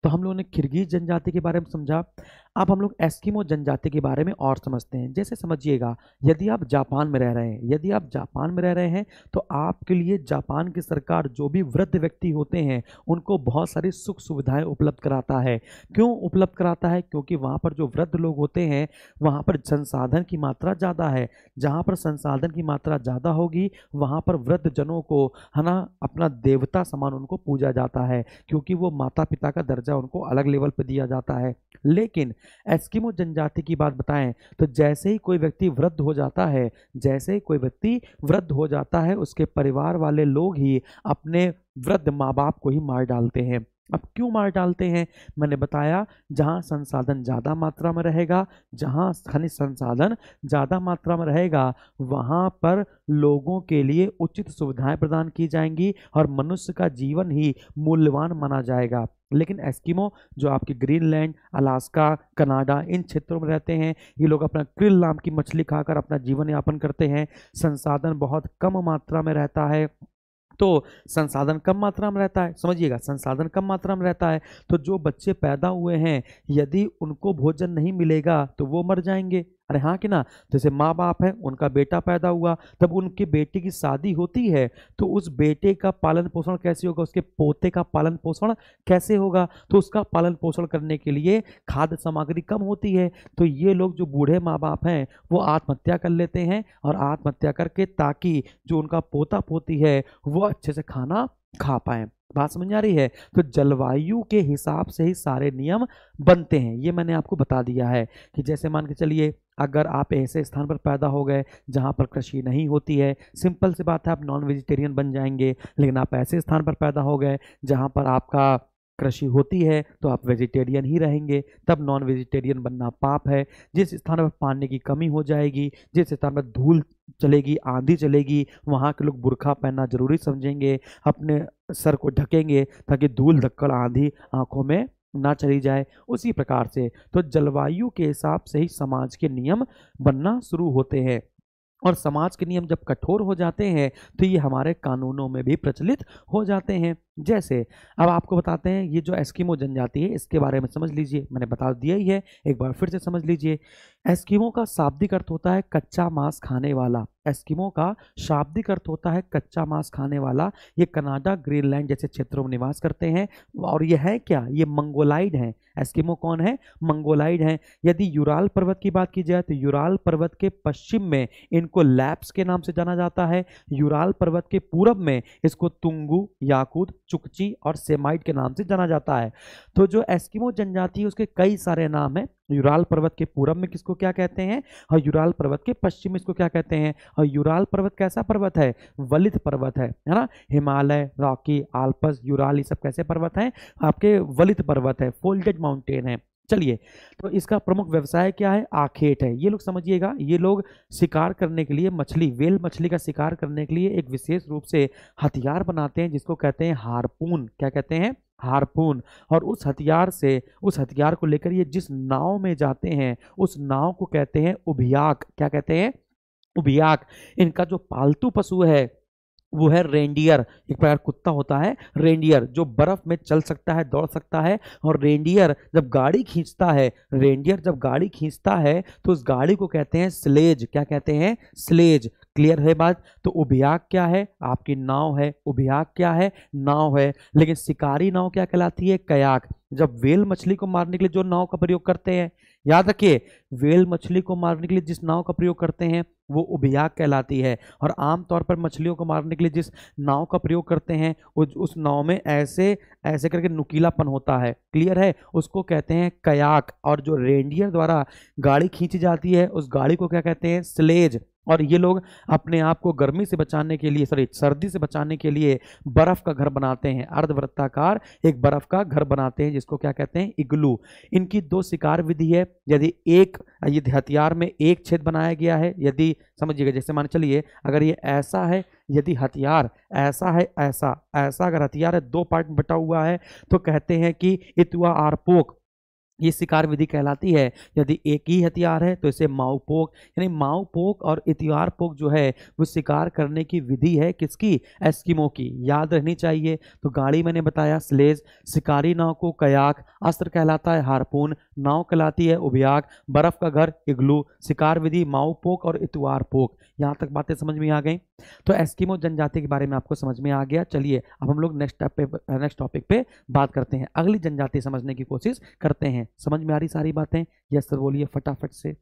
तो हम लोगों ने किर्गिज जनजाति के बारे में समझा। अब हम लोग एस्किमो जनजाति के बारे में और समझते हैं। जैसे समझिएगा, यदि आप जापान में रह रहे हैं, यदि आप जापान में रह रहे हैं तो आपके लिए जापान की सरकार जो भी वृद्ध व्यक्ति होते हैं उनको बहुत सारी सुख सुविधाएं उपलब्ध कराता है। क्यों उपलब्ध कराता है? क्योंकि वहाँ पर जो वृद्ध लोग होते हैं वहाँ पर संसाधन की मात्रा ज़्यादा है। जहाँ पर संसाधन की मात्रा ज़्यादा होगी वहाँ पर वृद्ध जनों को, है ना, अपना देवता समान उनको पूजा जाता है, क्योंकि वो माता पिता का दर्जा उनको अलग लेवल पर दिया जाता है। लेकिन एस्किमो जनजाति की बात बताएं तो जैसे ही कोई व्यक्ति वृद्ध हो जाता है, जैसे ही कोई व्यक्ति वृद्ध हो जाता है उसके परिवार वाले लोग ही अपने वृद्ध माँ बाप को ही मार डालते हैं। अब क्यों मार डालते हैं? मैंने बताया, जहाँ संसाधन ज़्यादा मात्रा में रहेगा, जहाँ खनिज संसाधन ज़्यादा मात्रा में रहेगा वहाँ पर लोगों के लिए उचित सुविधाएं प्रदान की जाएंगी और मनुष्य का जीवन ही मूल्यवान माना जाएगा। लेकिन एस्किमो जो आपके ग्रीनलैंड, अलास्का, कनाडा इन क्षेत्रों में रहते हैं, ये लोग अपना क्रिल नाम की मछली खाकर अपना जीवन यापन करते हैं। संसाधन बहुत कम मात्रा में रहता है। तो संसाधन कम मात्रा में रहता है, समझिएगा, संसाधन कम मात्रा में रहता है तो जो बच्चे पैदा हुए हैं यदि उनको भोजन नहीं मिलेगा तो वो मर जाएंगे। अरे हाँ कि ना? जैसे माँ बाप है, उनका बेटा पैदा हुआ, तब उनके बेटे की शादी होती है तो उस बेटे का पालन पोषण कैसे होगा, उसके पोते का पालन पोषण कैसे होगा? तो उसका पालन पोषण करने के लिए खाद्य सामग्री कम होती है। तो ये लोग जो बूढ़े माँ बाप हैं वो आत्महत्या कर लेते हैं, और आत्महत्या करके ताकि जो उनका पोता पोती है वो अच्छे से खाना खा पाए। बात समझ आ रही है? तो जलवायु के हिसाब से ही सारे नियम बनते हैं, ये मैंने आपको बता दिया है। कि जैसे मान के चलिए, अगर आप ऐसे स्थान पर पैदा हो गए जहाँ पर कृषि नहीं होती है, सिंपल सी बात है, आप नॉन वेजिटेरियन बन जाएंगे। लेकिन आप ऐसे स्थान पर पैदा हो गए जहाँ पर आपका कृषि होती है तो आप वेजिटेरियन ही रहेंगे, तब नॉन वेजिटेरियन बनना पाप है। जिस स्थान पर पानी की कमी हो जाएगी, जिस स्थान पर धूल चलेगी, आंधी चलेगी, वहाँ के लोग बुर्का पहनना जरूरी समझेंगे, अपने सर को ढकेंगे ताकि धूल धक्कड़ आंधी आंखों में ना चली जाए। उसी प्रकार से तो जलवायु के हिसाब से ही समाज के नियम बनना शुरू होते हैं, और समाज के नियम जब कठोर हो जाते हैं तो ये हमारे कानूनों में भी प्रचलित हो जाते हैं। जैसे अब आपको बताते हैं, ये जो एस्किमो जनजाति है इसके बारे में समझ लीजिए, मैंने बता दिया ही है, एक बार फिर से समझ लीजिए। एस्किमो का शाब्दिक अर्थ होता है कच्चा मांस खाने वाला। एस्किमो का शाब्दिक अर्थ होता है कच्चा मांस खाने वाला। ये कनाडा, ग्रीनलैंड जैसे क्षेत्रों में निवास करते हैं। और ये है क्या? ये मंगोलाइड हैं। एस्किमो कौन है? मंगोलाइड हैं। यदि यूराल पर्वत की बात की जाए तो यूराल पर्वत के पश्चिम में इनको लैप्स के नाम से जाना जाता है। यूराल पर्वत के पूरब में इसको तुंगू, याकूत, चुकची और सेमाइट के नाम से जाना जाता है। तो जो एस्किमो जनजाति है उसके कई सारे नाम हैं। यूराल पर्वत के पूरब में किसको क्या कहते हैं, और यूराल पर्वत के पश्चिम में इसको क्या कहते हैं। और यूराल पर्वत कैसा पर्वत है? वलित पर्वत है ना। हिमालय, रॉकी, आल्पस, यूराल, ये सब कैसे पर्वत हैं? आपके वलित पर्वत है, फोल्डेड माउंटेन है। चलिए, तो इसका प्रमुख व्यवसाय क्या है? आखेट है। ये लोग समझिएगा, ये लोग शिकार करने के लिए, मछली, वेल मछली का शिकार करने के लिए एक विशेष रूप से हथियार बनाते हैं जिसको कहते हैं हारपून। क्या कहते हैं? हारपून। और उस हथियार से, उस हथियार को लेकर ये जिस नाव में जाते हैं उस नाव को कहते हैं उभियाक। क्या कहते हैं? उभियाक। इनका जो पालतू पशु है वो है रेंडियर। एक प्रकार कुत्ता होता है रेंडियर, जो बर्फ में चल सकता है, दौड़ सकता है। और रेंडियर जब गाड़ी खींचता है, रेंडियर जब गाड़ी खींचता है तो उस गाड़ी को कहते हैं स्लेज। क्या कहते हैं? स्लेज। क्लियर है बात? तो उभियाक क्या है? आपकी नाव है। उभियाक क्या है? नाव है। लेकिन शिकारी नाव क्या कहलाती है? कयाक। जब वेल मछली को मारने के लिए जो नाव का प्रयोग करते हैं, याद रखिए, वेल मछली को मारने के लिए जिस नाव का प्रयोग करते हैं वो उभियाक कहलाती है। और आमतौर पर मछलियों को मारने के लिए जिस नाव का प्रयोग करते हैं उस नाव में ऐसे ऐसे करके नुकीलापन होता है। क्लियर है? उसको कहते हैं कयाक। और जो रेंडियर द्वारा गाड़ी खींची जाती है उस गाड़ी को क्या कहते हैं? स्लेज। और ये लोग अपने आप को गर्मी से बचाने के लिए, सॉरी, सर्दी से बचाने के लिए बर्फ का घर बनाते हैं। अर्धवृत्ताकार एक बर्फ का घर बनाते हैं जिसको क्या कहते हैं? इग्लू। इनकी दो शिकार विधि है। यदि एक, यदि हथियार में एक छेद बनाया गया है, यदि समझिएगा, जैसे मान चलिए अगर ये ऐसा है, यदि हथियार ऐसा है, ऐसा ऐसा अगर हथियार है, दो पार्ट में बटा हुआ है, तो कहते हैं कि इतुआ आरपोक, ये शिकार विधि कहलाती है। यदि एक ही हथियार है तो इसे माउपोक, यानी माउपोक और इतिवार पोक जो है वो शिकार करने की विधि है, किसकी? एस्किमो की। याद रहनी चाहिए। तो गाड़ी मैंने बताया स्लेज, शिकारी नाव को कयाक, अस्त्र कहलाता है हारपून, नाव कहलाती है उबियाक, बर्फ का घर इग्लू, शिकार विधि माउपोक और इतिवार पोक। यहाँ तक बातें समझ में आ गई। तो एस्किमो जनजाति के बारे में आपको समझ में आ गया। चलिए अब हम लोग नेक्स्ट टॉपिक पे बात करते हैं, अगली जनजाति समझने की कोशिश करते हैं। समझ में आ रही सारी बातें? यस सर बोलिए फटाफट से।